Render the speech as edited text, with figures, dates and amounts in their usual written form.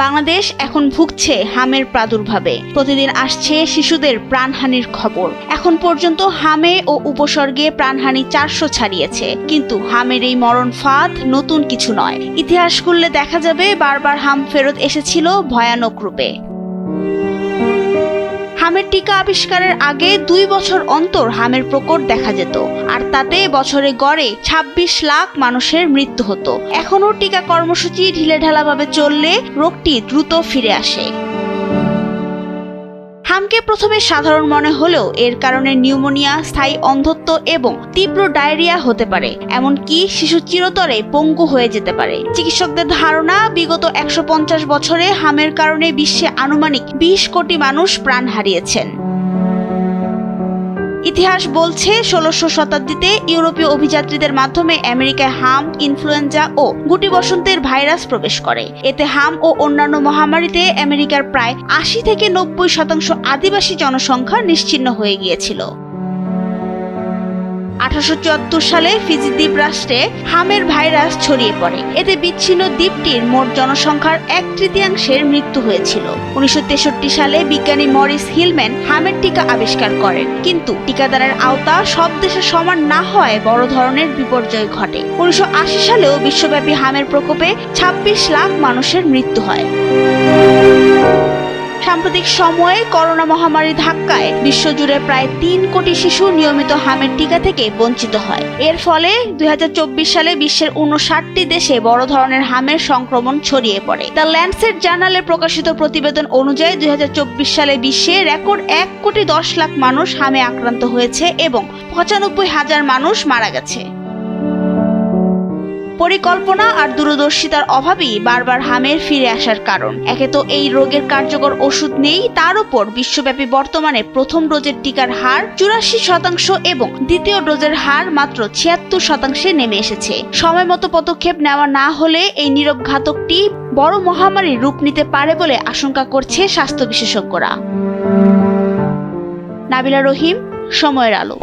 বাংলাদেশ এখন ভুগছে হামের প্রাদুর্ভাবে। প্রতিদিন আসছে শিশুদের প্রাণহানির খবর। এখন পর্যন্ত হামে ও উপসর্গে প্রাণহানি 400 ছাড়িয়েছে। কিন্তু হামের এই মরণ ফাঁদ নতুন কিছু নয়। ইতিহাস খুললে দেখা যাবে বারবার হাম ফেরত এসেছিল ভয়ানক রূপে। হামের টিকা আবিষ্কারের আগে 2 বছর অন্তর হামের প্রকট দেখা যেত, আর তাতে বছরে গড়ে 26 লাখ মানুষের মৃত্যু হতো। এখনও টিকা কর্মসূচি ঢিলেঢালাভাবে চললে রোগটি দ্রুত ফিরে আসে। হামকে প্রথমে সাধারণ মনে হলেও এর কারণে নিউমোনিয়া, স্থায়ী অন্ধত্ব এবং তীব্র ডায়রিয়া হতে পারে। এমনকি শিশু চিরতরে পঙ্গু হয়ে যেতে পারে। চিকিৎসকদের ধারণা, বিগত 150 বছরে হামের কারণে বিশ্বে আনুমানিক 20 কোটি মানুষ প্রাণ হারিয়েছেন। ইতিহাস বলছে 1600 শতাব্দীতে ইউরোপীয় অভিযাত্রীদের মাধ্যমে আমেরিকায় হাম, ইনফ্লুয়েঞ্জা ও গুটি বসন্তের ভাইরাস প্রবেশ করে। এতে হাম ও অন্যান্য মহামারীতে আমেরিকার প্রায় 80 থেকে 90% আদিবাসী জনসংখ্যা নিশ্চিহ্ন হয়ে গিয়েছিল। 1874 সালে ফিজি দ্বীপ রাষ্ট্রে হামের ভাইরাস ছড়িয়ে পড়ে। এতে বিচ্ছিন্ন দ্বীপটির মোট জনসংখ্যার 1/3 মৃত্যু হয়েছিল। 1963 সালে বিজ্ঞানী মরিস হিলম্যান হামের টিকা আবিষ্কার করেন, কিন্তু টিকাদানের আওতা সব দেশে সমান না হওয়ায় বড় ধরনের বিপর্যয় ঘটে। 1980 সালেও বিশ্বব্যাপী হামের প্রকোপে 26 লাখ মানুষের মৃত্যু হয়। সাম্প্রতিক সময়ে করোনা মহামারী ধাক্কায় বিশ্বজুড়ে প্রায় 3 কোটি শিশু নিয়মিত হামের টিকা থেকে বঞ্চিত হয়। এর ফলে 2024 সালে বিশ্বের 59টি দেশে বড় ধরনের হামের সংক্রমণ ছড়িয়ে পড়ে। দ্য ল্যান্ডসেট জার্নালে প্রকাশিত প্রতিবেদন অনুযায়ী 2024 সালে বিশ্বে রেকর্ড 1,10,00,000 মানুষ হামে আক্রান্ত হয়েছে এবং 95,000 মানুষ মারা গেছে। পরিকল্পনা আর দূরদর্শিতার অভাবই বারবার হামের ফিরে আসার কারণ। একে তো এই রোগের কার্যকর ওষুধ নেই, তার উপর বিশ্বব্যাপী বর্তমানে প্রথম ডোজের টিকার হার 84% এবং দ্বিতীয় ডোজের হার মাত্র 76% নেমে এসেছে। সময় মতো পদক্ষেপ নেওয়া না হলে এই নীরব ঘাতকটি বড় মহামারীর রূপ নিতে পারে বলে আশঙ্কা করছে স্বাস্থ্য বিশেষজ্ঞরা। নাবিলা রহিম, সময়ের আলো।